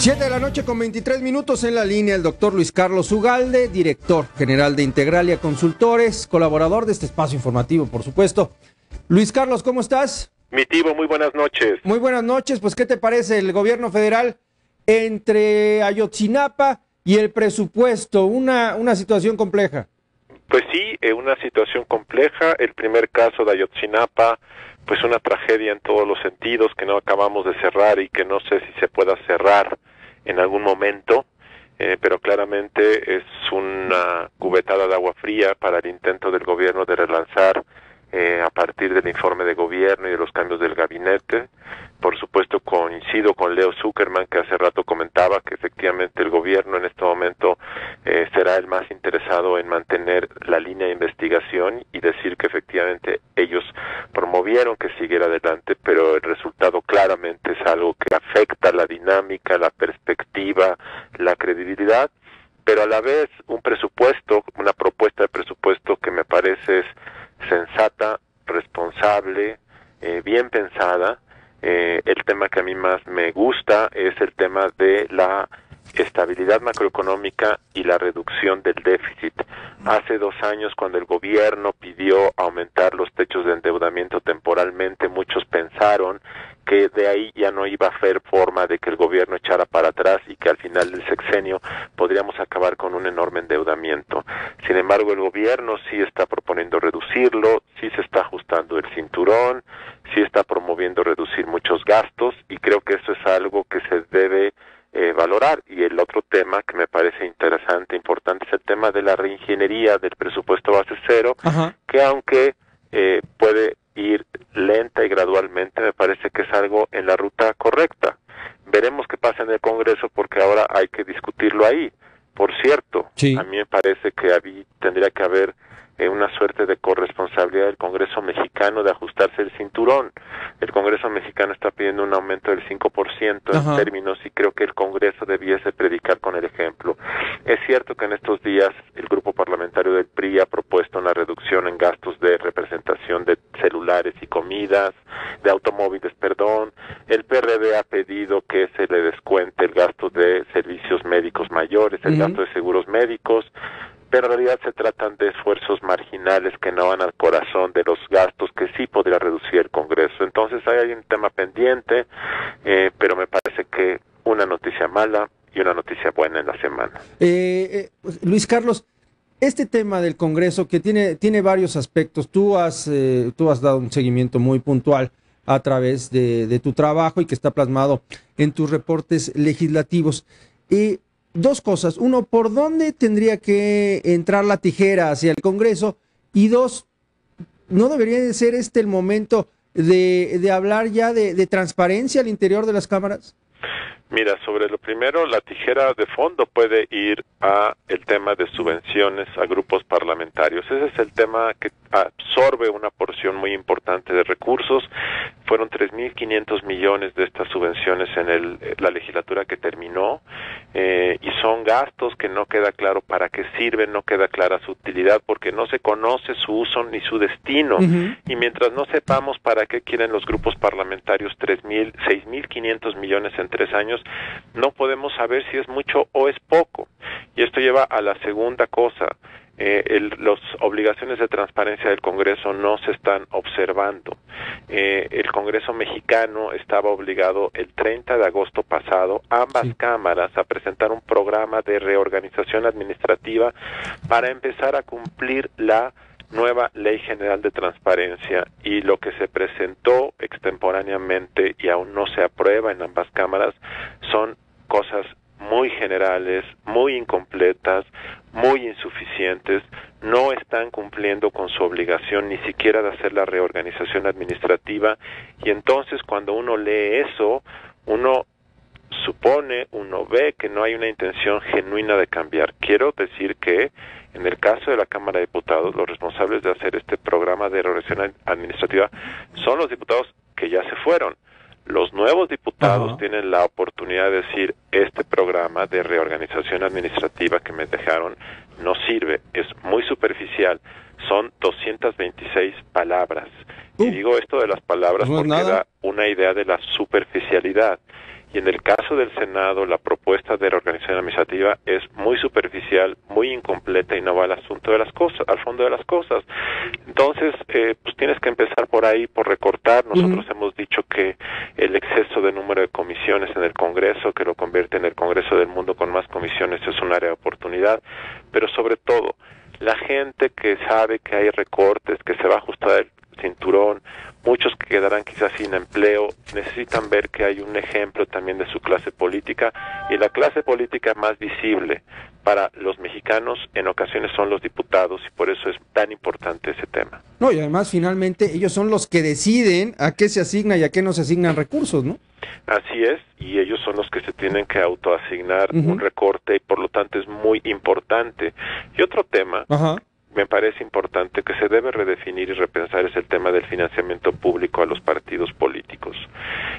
7 de la noche con 23 minutos en la línea el doctor Luis Carlos Ugalde, director general de Integralia Consultores, colaborador de este espacio informativo, por supuesto. Luis Carlos, ¿cómo estás? Mi tío, muy buenas noches. Muy buenas noches, pues ¿qué te parece el gobierno federal entre Ayotzinapa y el presupuesto? Una situación compleja. Pues sí, una situación compleja. El primer caso de Ayotzinapa, pues una tragedia en todos los sentidos que no acabamos de cerrar y que no sé si se pueda cerrar en algún momento, pero claramente es una cubetada de agua fría para el intento del gobierno de relanzar a partir del informe de gobierno y de los cambios del gabinete. Por supuesto coincido con Leo Zuckerman, que hace rato comentaba que efectivamente el gobierno en este momento será el más interesado en mantener la línea de investigación y decir que efectivamente ellos promovieron que siguiera adelante, pero el resultado claramente es algo que afecta la dinámica, la perspectiva, la credibilidad, pero a la vez un presupuesto, una propuesta de presupuesto que me parece es sensata, responsable, bien pensada. El tema que a mí más me gusta es el tema de la estabilidad macroeconómica y la reducción del déficit. Hace 2 años, cuando el gobierno pidió aumentar los techos de endeudamiento temporalmente, muchos pensaron que de ahí ya no iba a haber forma de que el gobierno echara para atrás y que al final del sexenio podríamos acabar con un enorme endeudamiento. Sin embargo, el gobierno sí está proponiendo reducirlo, sí se está ajustando el cinturón, sí está promoviendo reducir muchos gastos, y creo que eso es algo que se debe valorar. Y el otro tema que me parece interesante, importante, es el tema de la reingeniería del presupuesto base cero. Ajá. Que aunque puede ir lenta y gradualmente, me parece que es algo en la ruta correcta. Veremos qué pasa en el Congreso, porque ahora hay que discutirlo ahí. Por cierto, sí, a mí me parece que tendría que haber una suerte de corresponsabilidad del Congreso mexicano de ajustarse el cinturón. El Congreso mexicano está pidiendo un aumento del 5% en términos, y creo que el Congreso debiese predicar con el ejemplo. Es cierto que en estos días el grupo parlamentario del PRI ha propuesto una reducción en gastos de representación de celulares y comidas, de automóviles, perdón. El PRD ha pedido que se le descuente el gasto de servicios médicos mayores, el gasto de seguros médicos, pero en realidad se tratan de esfuerzos marginales que no van al corazón de los gastos que sí podría reducir el Congreso. Entonces hay un tema pendiente, pero me parece que una noticia mala y una noticia buena en la semana. Luis Carlos, este tema del Congreso que tiene varios aspectos, tú has dado un seguimiento muy puntual a través de tu trabajo y que está plasmado en tus reportes legislativos. Dos cosas. Uno, ¿por dónde tendría que entrar la tijera hacia el Congreso? Y dos, ¿no debería de ser el momento de hablar ya de transparencia al interior de las cámaras? Mira, sobre lo primero, la tijera de fondo puede ir a el tema de subvenciones a grupos parlamentarios. Ese es el tema que absorbe una porción muy importante de recursos. Fueron 3.500 millones de estas subvenciones en la legislatura que terminó, y son gastos que no queda claro para qué sirven, no queda clara su utilidad, porque no se conoce su uso ni su destino. Y mientras no sepamos para qué quieren los grupos parlamentarios 6.500 millones en 3 años, no podemos saber si es mucho o es poco. Y esto lleva a la segunda cosa. Las obligaciones de transparencia del Congreso no se están observando. El Congreso mexicano estaba obligado el 30 de agosto pasado, ambas cámaras, a presentar un programa de reorganización administrativa para empezar a cumplir la nueva Ley General de Transparencia, y lo que se presentó extemporáneamente y aún no se aprueba en ambas cámaras son cosas muy generales, muy incompletas, muy insuficientes. No están cumpliendo con su obligación ni siquiera de hacer la reorganización administrativa, y entonces cuando uno lee eso, uno supone, uno ve que no hay una intención genuina de cambiar. Quiero decir que en el caso de la Cámara de Diputados, los responsables de hacer este programa de reorganización administrativa son los diputados que ya se fueron. Los nuevos diputados tienen la oportunidad de decir: este programa de reorganización administrativa que me dejaron no sirve, es muy superficial, son 226 palabras. Y digo esto de las palabras porque da una idea de la superficialidad. Y en el caso del Senado, la propuesta de reorganización administrativa es muy superficial, muy incompleta y no va al asunto de las cosas, al fondo de las cosas. Entonces, pues tienes que empezar por ahí, por recortar. Nosotros hemos dicho que el exceso de número de comisiones en el Congreso, que lo convierte en el Congreso del mundo con más comisiones, es un área de oportunidad, pero sobre todo, la gente que sabe que hay recortes, que se va a ajustar el cinturón, muchos que quedarán quizás sin empleo, necesitan ver que hay un ejemplo también de su clase política, y la clase política más visible para los mexicanos en ocasiones son los diputados, y por eso es tan importante ese tema. No, y además finalmente ellos son los que deciden a qué se asigna y a qué no se asignan recursos, ¿no? Así es, y ellos son los que se tienen que autoasignar un recorte, y por lo tanto es muy importante. Y otro tema me parece importante que se debe redefinir y repensar es el tema del financiamiento público a los partidos políticos.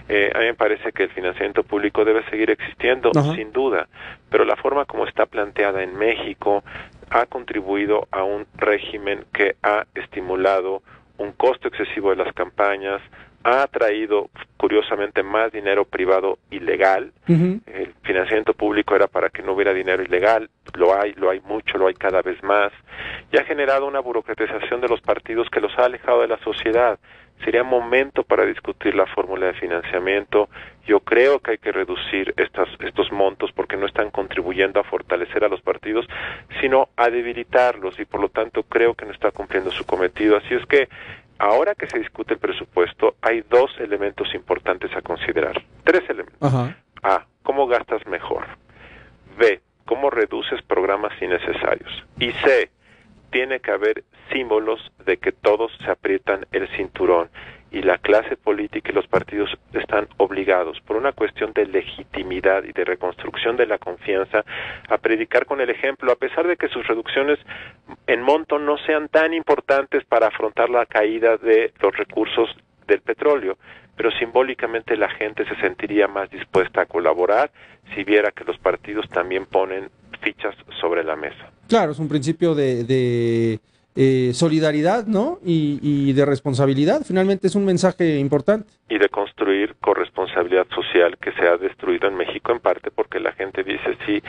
A mí me parece que el financiamiento público debe seguir existiendo, sin duda, pero la forma como está planteada en México ha contribuido a un régimen que ha estimulado un costo excesivo de las campañas, ha atraído curiosamente más dinero privado ilegal. El financiamiento público era para que no hubiera dinero ilegal, lo hay mucho, lo hay cada vez más, y ha generado una burocratización de los partidos que los ha alejado de la sociedad. Sería momento para discutir la fórmula de financiamiento. Yo creo que hay que reducir estos montos porque no están contribuyendo a fortalecer a los partidos, sino a debilitarlos, y por lo tanto creo que no está cumpliendo su cometido. Así es que ahora que se discute el presupuesto, hay dos elementos importantes a considerar. Tres elementos. A, ¿cómo gastas mejor? B, ¿cómo reduces programas innecesarios? Y C, tiene que haber símbolos de que todos se aprietan el cinturón, y la clase política y los partidos están obligados, por una cuestión de legitimidad y de reconstrucción de la confianza, a predicar con el ejemplo, a pesar de que sus reducciones en monto no sean tan importantes para afrontar la caída de los recursos del petróleo, pero simbólicamente la gente se sentiría más dispuesta a colaborar si viera que los partidos también ponen fichas sobre la mesa. Claro, es un principio de solidaridad, ¿no? Y de responsabilidad. Finalmente es un mensaje importante. Y de construir corresponsabilidad social, que se ha destruido en México en parte porque la gente dice, sí,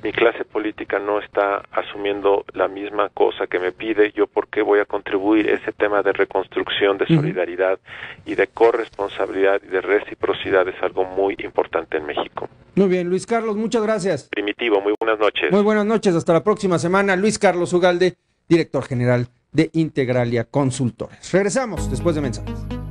mi clase política no está asumiendo la misma cosa que me pide, yo por qué voy a contribuir. Ese tema de reconstrucción, de solidaridad y de corresponsabilidad y de reciprocidad es algo muy importante en México. Muy bien, Luis Carlos, muchas gracias. Primitivo, muy buenas noches. Muy buenas noches, hasta la próxima semana. Luis Carlos Ugalde, director general de Integralia Consultores. Regresamos después de mensajes.